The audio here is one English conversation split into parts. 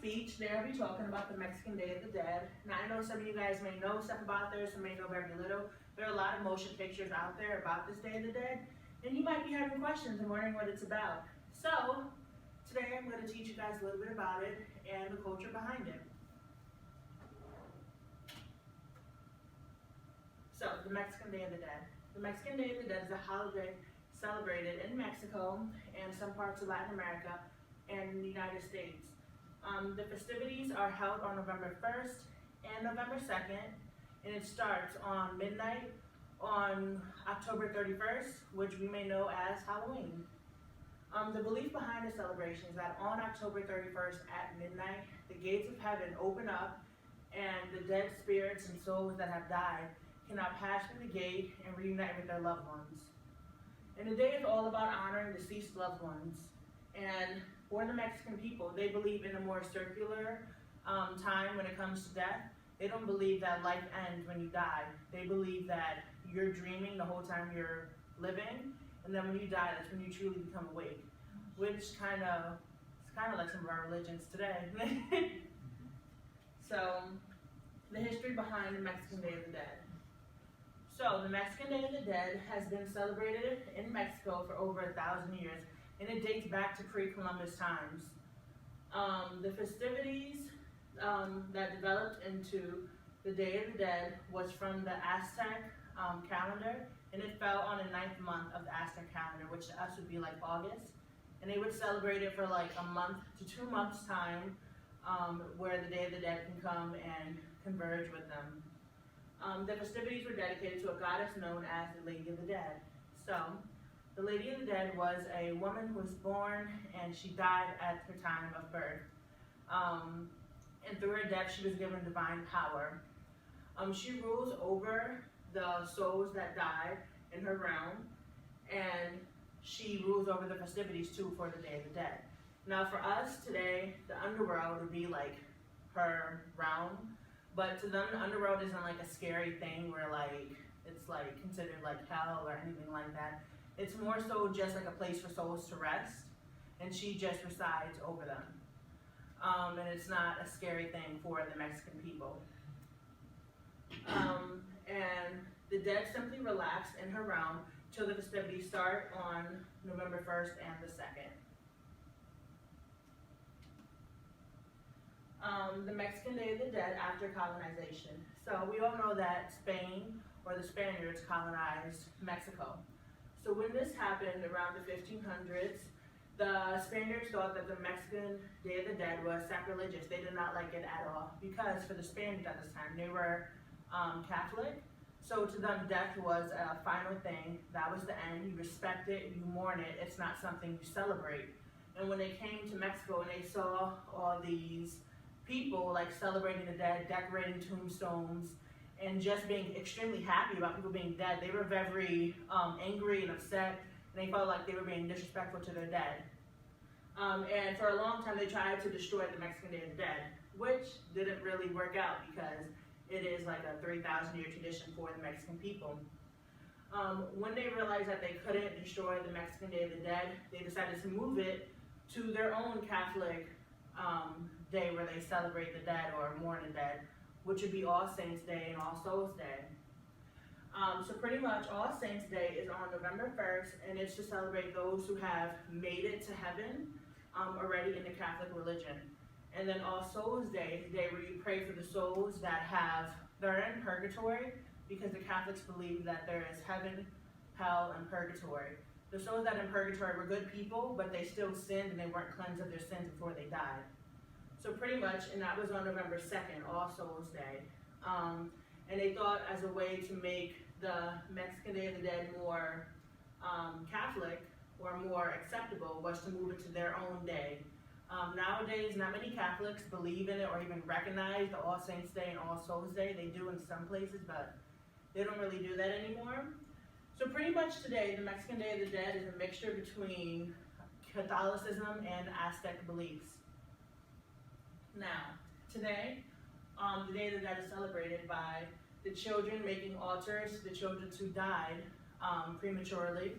speech, today I'll be talking about the Mexican Day of the Dead. Now, I know some of you guys may know stuff about this, some may know very little. There are a lot of motion pictures out there about this Day of the Dead, and you might be having questions and wondering what it's about. So, today I'm going to teach you guys a little bit about it and the culture behind it. So, the Mexican Day of the Dead. The Mexican Day of the Dead is a holiday celebrated in Mexico and some parts of Latin America and the United States. The festivities are held on November 1st and November 2nd, and it starts on midnight on October 31st, which we may know as Halloween. The belief behind the celebration is that on October 31st at midnight, the gates of heaven open up and the dead spirits and souls that have died cannot pass through the gate and reunite with their loved ones. And the day is all about honoring deceased loved ones. And for the Mexican people, they believe in a more circular time when it comes to death. They don't believe that life ends when you die. They believe that you're dreaming the whole time you're living, and then when you die, that's when you truly become awake, which it's kind of like some of our religions today. So, the history behind the Mexican Day of the Dead. So, the Mexican Day of the Dead has been celebrated in Mexico for over 1,000 years, and it dates back to pre-Columbus times. The festivities that developed into the Day of the Dead was from the Aztec calendar, and it fell on the 9th month of the Aztec calendar, which to us would be like August. And they would celebrate it for like a month to 2 months time, where the Day of the Dead can come and converge with them. The festivities were dedicated to a goddess known as the Lady of the Dead. So, the Lady of the Dead was a woman who was born and she died at her time of birth. And through her death, she was given divine power. She rules over the souls that died in her realm, and she rules over the festivities too for the Day of the Dead. Now for us today, the underworld would be like her realm, but to them the underworld isn't like a scary thing where like it's like considered like hell or anything like that. It's more so just like a place for souls to rest, and she just resides over them. And it's not a scary thing for the Mexican people. And the dead simply relax in her realm till the festivities start on November 1st and the 2nd. The Mexican Day of the Dead after colonization. So we all know that Spain or the Spaniards colonized Mexico. So when this happened around the 1500s, the Spaniards thought that the Mexican Day of the Dead was sacrilegious. They did not like it at all because for the Spaniards at this time, they were Catholic. So to them, death was a final thing. That was the end. You respect it, you mourn it. It's not something you celebrate. And when they came to Mexico and they saw all these people like celebrating the dead, decorating tombstones, and just being extremely happy about people being dead, they were very angry and upset, and they felt like they were being disrespectful to their dead. And for a long time, they tried to destroy the Mexican Day of the Dead, which didn't really work out because it is like a 3,000-year tradition for the Mexican people. When they realized that they couldn't destroy the Mexican Day of the Dead, they decided to move it to their own Catholic day where they celebrate the dead or mourn the dead, which would be All Saints Day and All Souls Day. So pretty much All Saints Day is on November 1st, and it's to celebrate those who have made it to heaven already in the Catholic religion. And then All Souls Day is the day where you pray for the souls that they're in purgatory, because the Catholics believe that there is heaven, hell, and purgatory. The souls that are in purgatory were good people, but they still sinned and they weren't cleansed of their sins before they died. So pretty much, and that was on November 2nd, All Souls Day. And they thought as a way to make the Mexican Day of the Dead more Catholic or more acceptable was to move it to their own day. Nowadays, not many Catholics believe in it or even recognize the All Saints Day and All Souls Day. They do in some places, but they don't really do that anymore. So pretty much today, the Mexican Day of the Dead is a mixture between Catholicism and Aztec beliefs. Now, today, the Day of the Dead is celebrated by the children making altars to the children who died prematurely,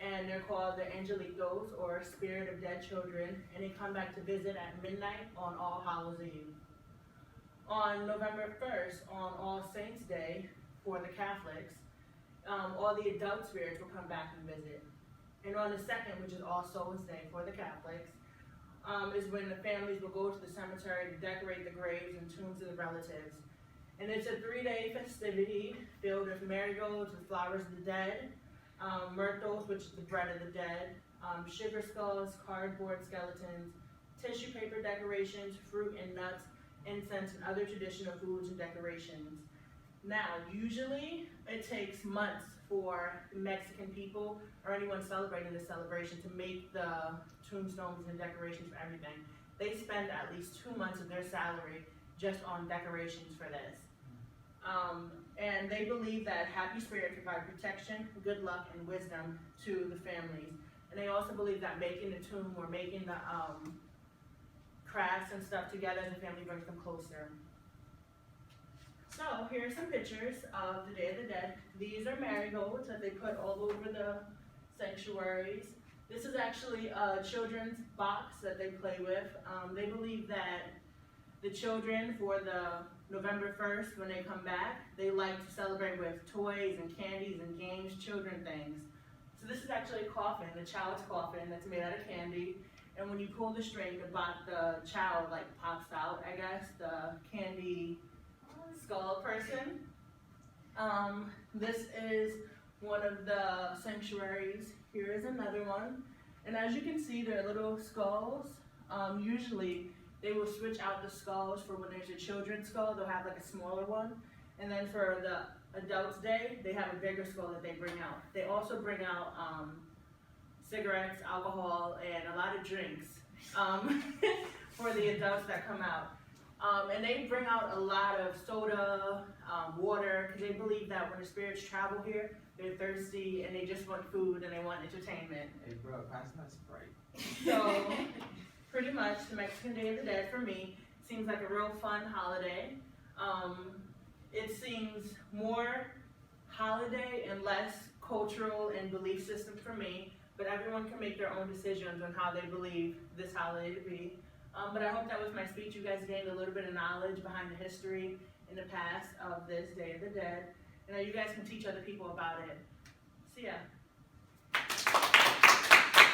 and they're called the Angelitos, or Spirit of Dead Children, and they come back to visit at midnight on All Hallows Eve. On November 1st, on All Saints Day, for the Catholics, all the adult spirits will come back and visit. And on the 2nd, which is All Souls Day for the Catholics, is when the families will go to the cemetery to decorate the graves and tombs of the relatives. And it's a 3-day festivity filled with marigolds, with flowers of the dead, myrtles, which is the bread of the dead, sugar skulls, cardboard skeletons, tissue paper decorations, fruit and nuts, incense, and other traditional foods and decorations. Now, usually it takes months for Mexican people or anyone celebrating this celebration to make the tombstones and decorations for everything. They spend at least 2 months of their salary just on decorations for this. And they believe that happy spirits provide protection, good luck, and wisdom to the families. And they also believe that making the tomb or making the crafts and stuff together as a family brings them closer. So here are some pictures of the Day of the Dead. These are marigolds that they put all over the sanctuaries. This is actually a children's box that they play with. They believe that the children, for the November 1st, when they come back, they like to celebrate with toys and candies and games, children things. So this is actually a coffin, the child's coffin that's made out of candy. And when you pull the string, the child like pops out, I guess, the candy skull person. This is one of the sanctuaries. Here is another one. And as you can see, they're little skulls. Usually they will switch out the skulls for when there's a children's skull, they'll have like a smaller one. And then for the adults' day, they have a bigger skull that they bring out. They also bring out cigarettes, alcohol, and a lot of drinks for the adults that come out. And they bring out a lot of soda, water, because they believe that when the spirits travel here, they're thirsty and they just want food and they want entertainment. Hey bro, pass that Sprite. So, pretty much, the Mexican Day of the Dead for me seems like a real fun holiday. It seems more holiday and less cultural and belief system for me, but everyone can make their own decisions on how they believe this holiday to be. But I hope that with my speech you guys gained a little bit of knowledge behind the history in the past of this Day of the Dead, and that you guys can teach other people about it. See ya.